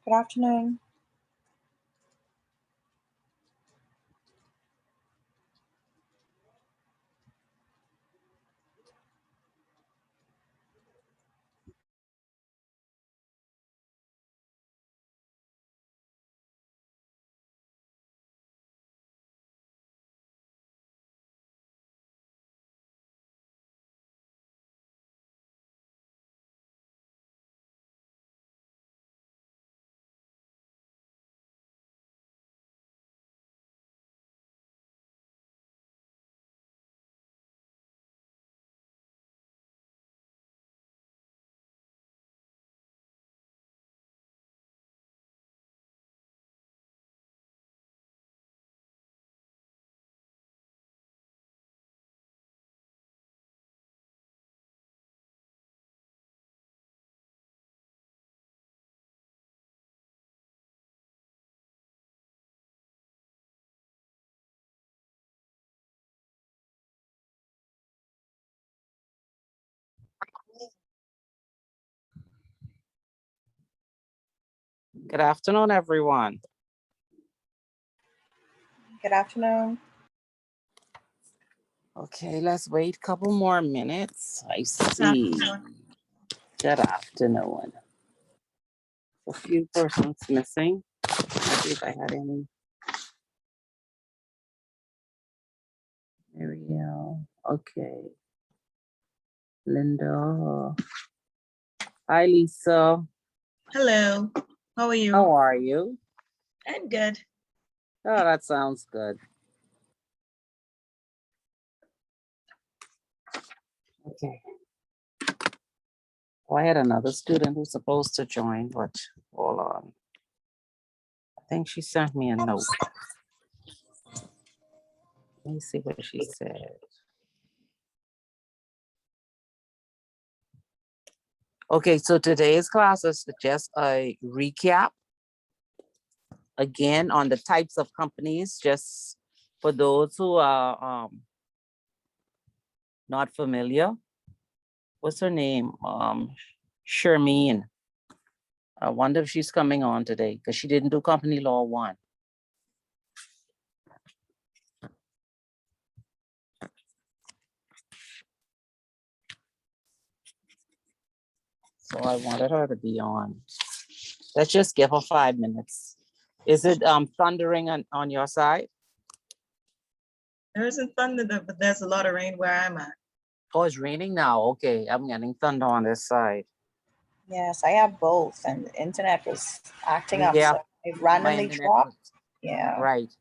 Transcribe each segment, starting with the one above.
Good afternoon. Good afternoon, everyone. Good afternoon. Okay, let's wait a couple more minutes. I see. Good afternoon. A few persons missing. I see if I had any. Ariel. Okay. Linda. Hi, Lisa. Hello, how are you? How are you? I'm good. Oh, that sounds good. Okay. Oh, I had another student who's supposed to join, but hold on. I think she sent me a note. Let me see what she said. Okay, so today's class is just a recap again on the types of companies, just for those who are not familiar. What's her name? Shermeen. I wonder if she's coming on today because she didn't do company law 1. So I wanted her to be on. Let's just give her 5 minutes. Is it thundering on your side? There isn't thunder, but there's a lot of rain where I'm at. Oh, it's raining now. Okay, I'm getting thunder on this side. Yes, I have both, and the internet was acting up. Yeah, So it randomly internet dropped. was- Yeah. Right.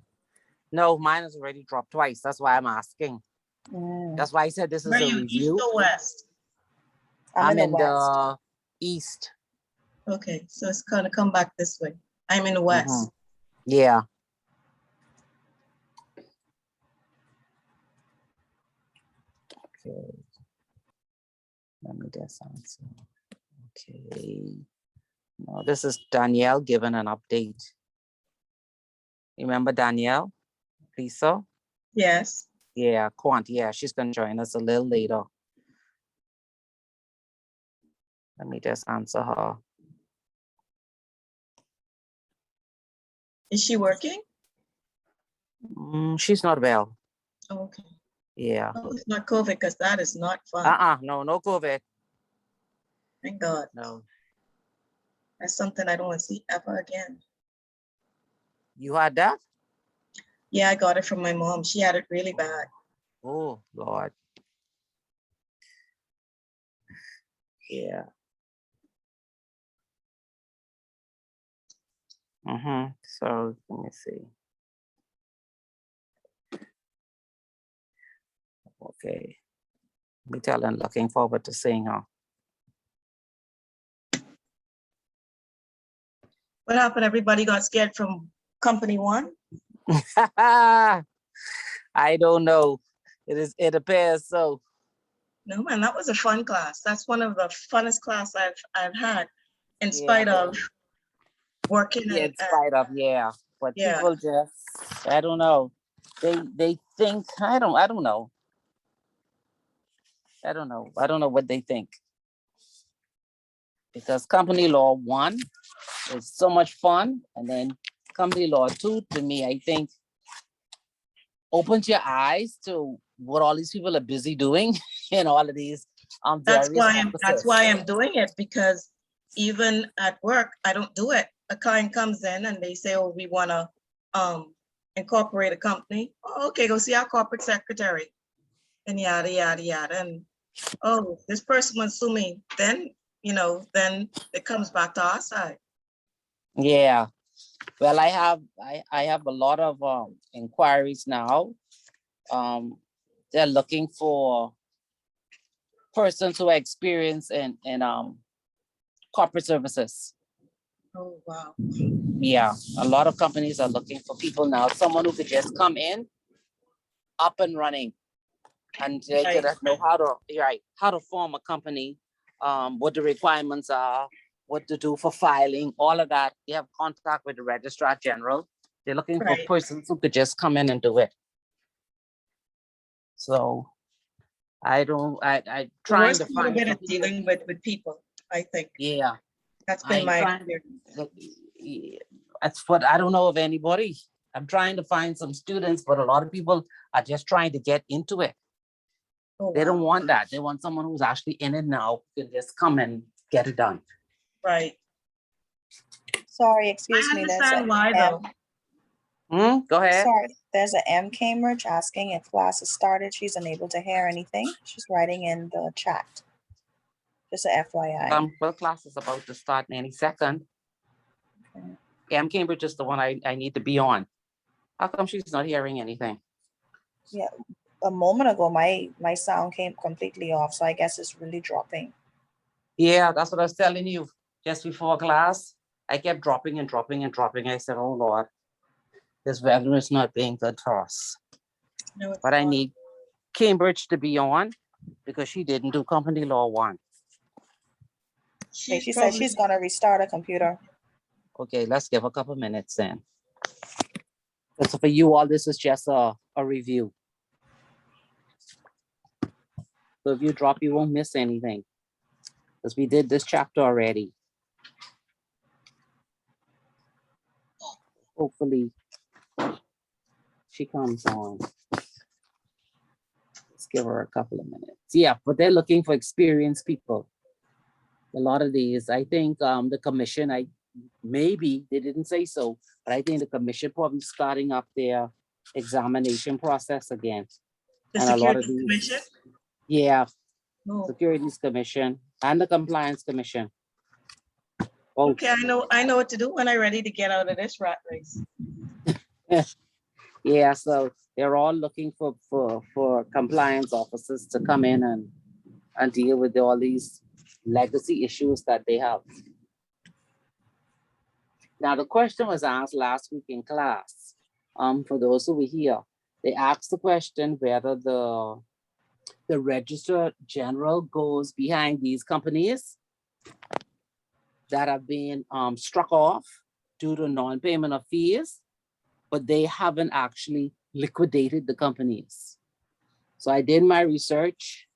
No, mine has already dropped twice. That's why I'm asking. That's why I said this is Where are a you, east review. or west? I'm in the west. the east. Okay, so it's gonna come back this way. I'm in the west. Yeah. Okay. Let me just answer. Okay. No, this is Danielle giving an update. Remember Danielle? Lisa? Yes. Yeah, Quant. Yeah, she's gonna join us a little later. Let me just answer her. Is she working? She's not well. Okay. Yeah. Oh, it's not COVID, because that is not fun. No COVID. Thank God. No. That's something I don't want to see ever again. You had that? Yeah, I got it from my mom. She had it really bad. Oh, Lord. Yeah. So let me see. Okay. We tell them looking forward to seeing her. What happened? Everybody got scared from company 1? I don't know. It appears so. No, man, that was a fun class. That's one of the funnest class I've had, in Yeah. spite of working. Yeah, in spite of, yeah. But Yeah. people just, I don't know. They think, I don't know. I don't know what they think. because company law 1 is so much fun, and then company law 2, to me, I think opens your eyes to what all these people are busy doing in all of these That's various that's why offices. I'm doing it, because even at work, I don't do it. A client comes in and they say, oh, we want to incorporate a company. Oh, okay, go see our corporate secretary and yada, yada, yada. And oh, this person wants to sue me. Then, then it comes back to our side. Yeah. Well, I have a lot of inquiries now. They're looking for persons who are experienced in corporate services. Oh, wow. Yeah, a lot of companies are looking for people now, someone who could just come in, up and running, and they could know how to form a company, what the requirements are, what to do for filing, all of that. They have contact with the registrar general. They're looking for Right. persons who could just come in and do it. So I The trying worst to part of find it is some people. dealing with people, I think. Yeah, That's been I'm my trying. experience. That's what I don't know of anybody. I'm trying to find some students, but a lot of people are just trying to get into it. Oh, They don't wow. want that. They want someone who's actually in it now, who can just come and get it done. Right. Sorry, I excuse me. understand why, though. Go ahead. Sorry, there's a M Cambridge asking if class has started. She's unable to hear anything. She's writing in the chat. Just a FYI. Well, class is about to start in any second. Okay. M Cambridge is the one I need to be on. How come she's not hearing anything? Yeah, a moment ago, my sound came completely off, so I guess it's really dropping. Yeah, that's what I was telling you. Just before class, I kept dropping and dropping and dropping. I said, oh Lord, this weather is not being good for us. No, it's But I not. need Cambridge to be on because she didn't do company law 1. Okay, She's she said she's gonna restart her computer. Okay, let's give a couple minutes then. So for you all, this is just a review. So if you drop, you won't miss anything, because we did this chapter already. Hopefully she comes on. Let's give her a couple of minutes. Yeah, but they're looking for experienced people. A lot of these, I think the commission, maybe they didn't say so, but I think the commission probably starting up their examination process again. The And a lot of Securities these, Commission? yeah, No. Securities Commission and the Compliance Commission. Both. Okay, I know what to do when I'm ready to get out of this rat race. Yeah, so they're all looking for compliance officers to come in and deal with all these legacy issues that they have. Now, the question was asked last week in class. For those who were here, they asked the question whether the Registrar General goes behind these companies that have been struck off due to non-payment of fees, but they haven't actually liquidated the companies. So I did my research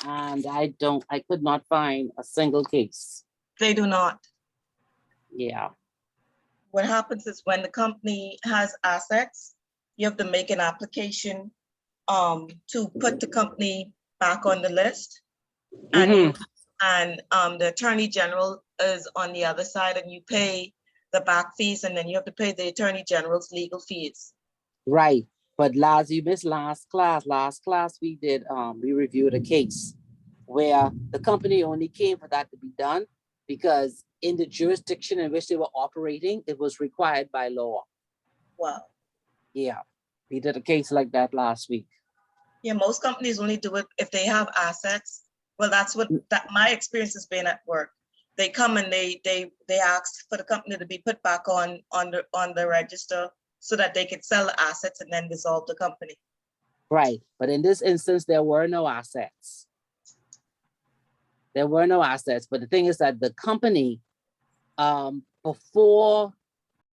and I could not find a single case. They do not. Yeah. What happens is when the company has assets, you have to make an application to put the company back on the list. And the Attorney General is on the other side, and you pay the back fees, and then you have to pay the Attorney General's legal fees. Right. But you missed last class. Last class we did, we reviewed a case where the company only came for that to be done because in the jurisdiction in which they were operating, it was required by law. Wow. Yeah. We did a case like that last week. Yeah, most companies only do it if they have assets. Well, that's what my experience has been at work. They come and they ask for the company to be put back on the register so that they could sell the assets and then dissolve the company. Right. But in this instance, there were no assets. There were no assets. But the thing is that the company, before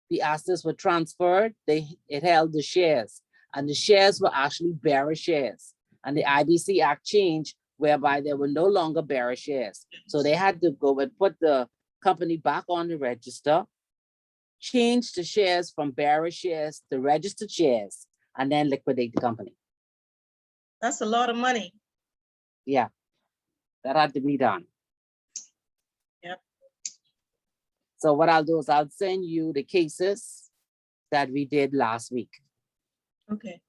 the assets were transferred, it held the shares, and the shares were actually bearer shares. And the IBC Act changed whereby there were no longer bearer shares. So they had to go and put the company back on the register, change the shares from bearer shares to registered shares, and then liquidate the company. That's a lot of money. Yeah, that had to be done. Yep. So what I'll do is I'll send you the cases that we did last week. Okay.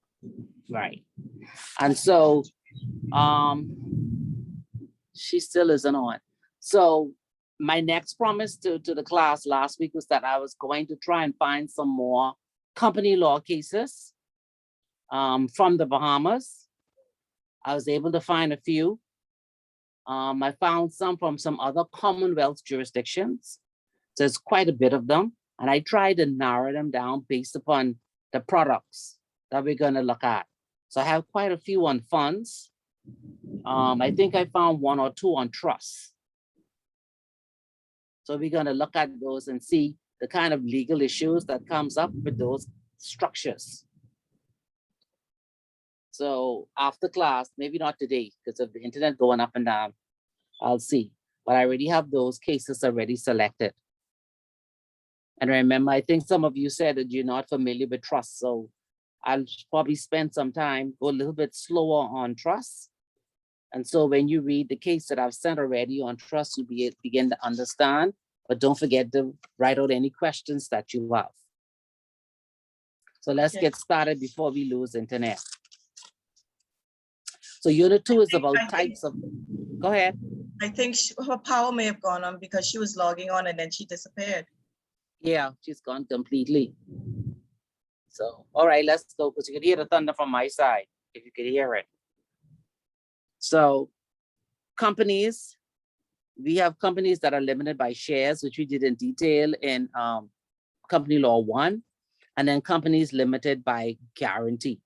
Right. And so she still isn't on. So my next promise to the class last week was that I was going to try and find some more company law cases from the Bahamas. I was able to find a few. I found some from some other Commonwealth jurisdictions. So it's quite a bit of them. And I tried to narrow them down based upon the products that we're going to look at. So I have quite a few on funds. I think I found one or two on trusts. So we're going to look at those and see the kind of legal issues that comes up with those structures. So after class, maybe not today because of the internet going up and down, I'll see. But I already have those cases already selected. And remember, I think some of you said that you're not familiar with trust. So I'll probably spend some time, go a little bit slower on trust. And so when you read the case that I've sent already on trust, you'll begin to understand, but don't forget to write out any questions that you have. So let's get started before we lose internet. So unit 2 is about types of, go ahead. I think her power may have gone on because she was logging on and then she disappeared. Yeah, she's gone completely. So, all right, let's go, because you can hear the thunder from my side, if you could hear it. So companies, we have companies that are limited by shares, which we did in detail in Company Law 1, and then companies limited by guarantee.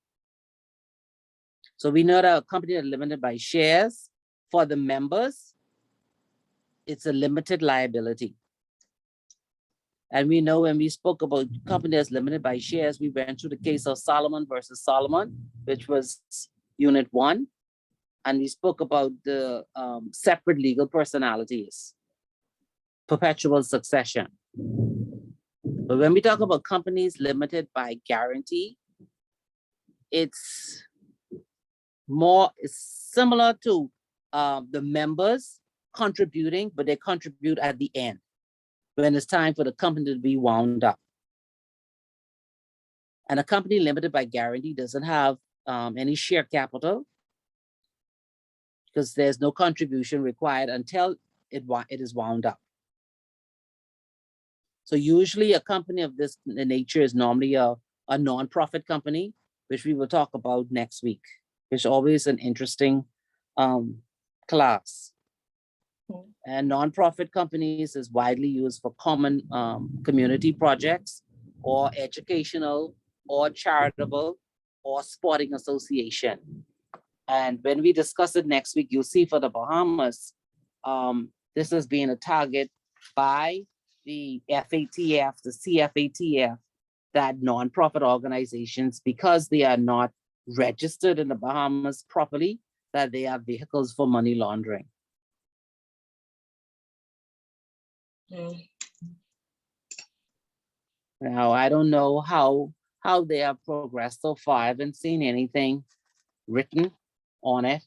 So we know that a company that's limited by shares for the members, it's a limited liability. And we know when we spoke about companies limited by shares, we went through the case of Solomon versus Solomon, which was unit 1. And we spoke about the separate legal personalities, perpetual succession. But when we talk about companies limited by guarantee, it's similar to the members contributing, but they contribute at the end when it's time for the company to be wound up. And a company limited by guarantee doesn't have any share capital because there's no contribution required until it is wound up. So usually a company of this nature is normally a non-profit company, which we will talk about next week. It's always an interesting class. And non-profit companies is widely used for common community projects or educational or charitable or sporting association. And when we discuss it next week, you'll see for the Bahamas, this is being a target by the FATF, the CFATF, that nonprofit organizations, because they are not registered in the Bahamas properly, that they are vehicles for money laundering. Now, I don't know how they have progressed so far. I haven't seen anything written on it.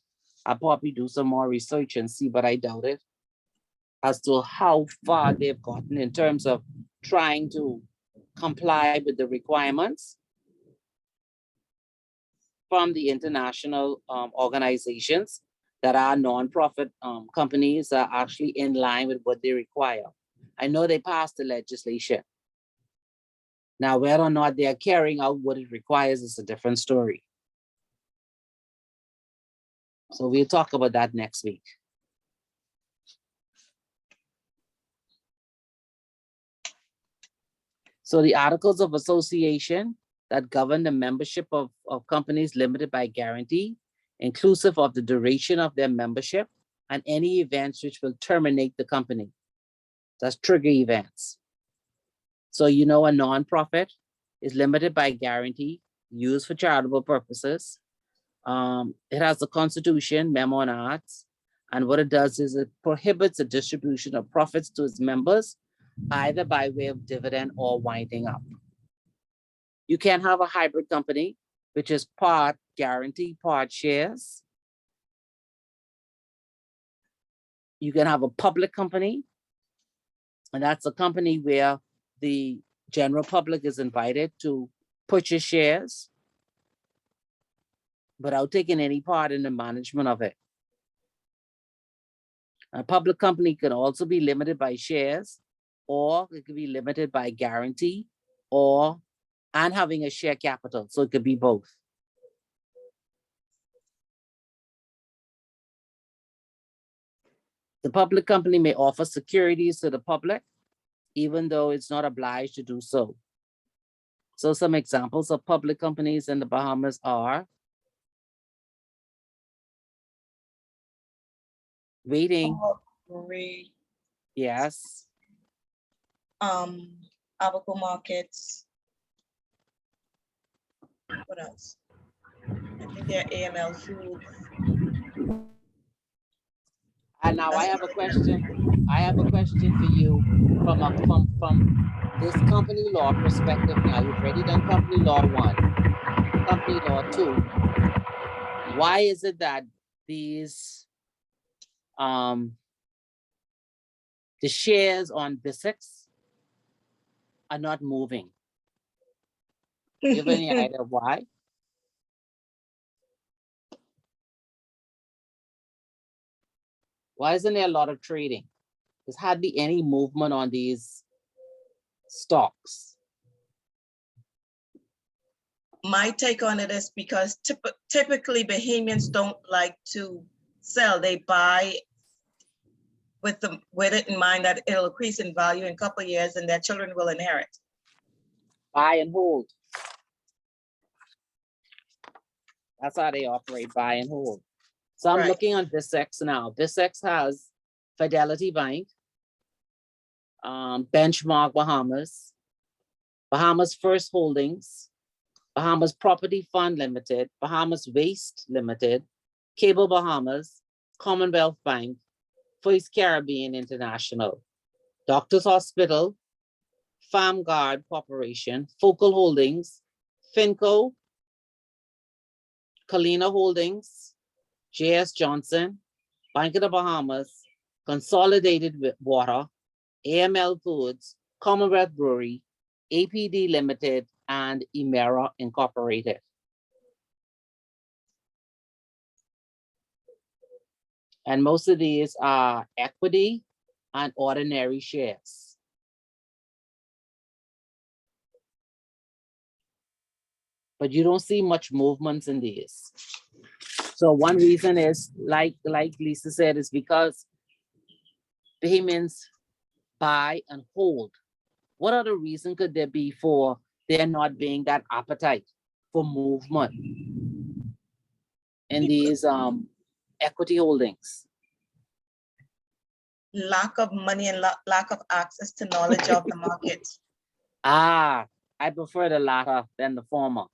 I'll probably do some more research and see, but I doubt it, as to how far they've gotten in terms of trying to comply with the requirements from the international organizations that are nonprofit companies are actually in line with what they require. I know they passed the legislation. Now, whether or not they are carrying out what it requires is a different story. So we'll talk about that next week. So the articles of association that govern the membership of companies limited by guarantee, inclusive of the duration of their membership and any events which will terminate the company. That's trigger events. So you know a nonprofit is limited by guarantee, used for charitable purposes. It has the Constitution, memo and arts, And what it does is it prohibits the distribution of profits to its members, either by way of dividend or winding up. You can have a hybrid company, which is part guarantee, part shares. You can have a public company, and that's a company where the general public is invited to purchase shares without taking any part in the management of it. A public company can also be limited by shares, or it could be limited by guarantee, and having a share capital. So it could be both. The public company may offer securities to the public, even though it's not obliged to do so. So some examples of public companies in the Bahamas are Waiting. Brewery, Yes. Abaco Markets. What else? I think they're AML Foods. And now I That's have a question. I have a question for you from this company law perspective. Now you've already done company law 1, company law 2. Why is it that these the shares on BISX are not moving? Do you have any idea why? Why isn't there a lot of trading? There's hardly any movement on these stocks. My take on it is because typically Bahamians don't like to sell. They buy with it in mind that it'll increase in value in a couple of years and their children will inherit. Buy and hold. That's how they operate, buy and hold. So I'm Right. looking on BISX now. BISX has Fidelity Bank, Benchmark Bahamas, Bahamas First Holdings, Bahamas Property Fund Limited, Bahamas Waste Limited, Cable Bahamas, Commonwealth Bank, First Caribbean International, Doctors Hospital, Farm Guard Corporation, Focal Holdings, Finco, Kalina Holdings, J.S. Johnson, Bank of the Bahamas, Consolidated Water, AML Foods, Commonwealth Brewery, APD Limited, and Emera Incorporated. And most of these are equity and ordinary shares. But you don't see much movements in these. So one reason is, like Lisa said, is because Bahamians buy and hold. What other reason could there be for there not being that appetite for movement in these equity holdings? Lack of money and lack of access to knowledge of the market. I prefer the latter than the former.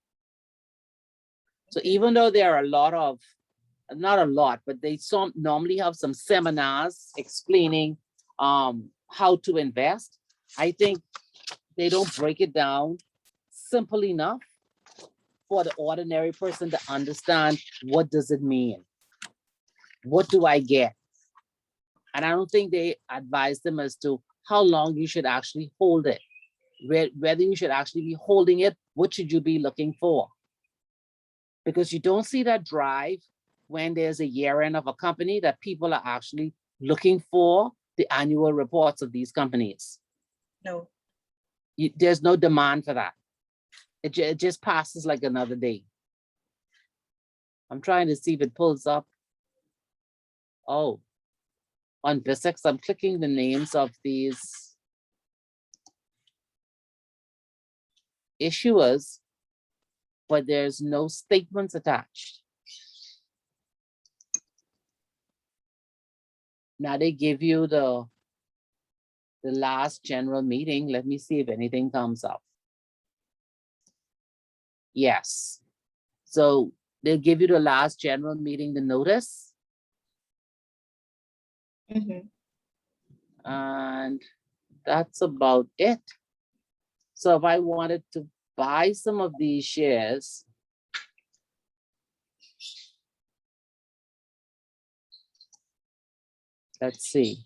So even though there are a lot of, not a lot, but they normally have some seminars explaining how to invest, I think they don't break it down simple enough for the ordinary person to understand what does it mean? What do I get? And I don't think they advise them as to how long you should actually hold it, whether you should actually be holding it, what should you be looking for? Because you don't see that drive when there's a year end of a company that people are actually looking for the annual reports of these companies. No. There's no demand for that. It just passes like another day. I'm trying to see if it pulls up. Oh, on BISX, I'm clicking the names of these issuers, but there's no statements attached. Now they give you the last general meeting. Let me see if anything comes up. Yes. So they'll give you the last general meeting, the notice. Mhm. And that's about it. So if I wanted to buy some of these shares, let's see.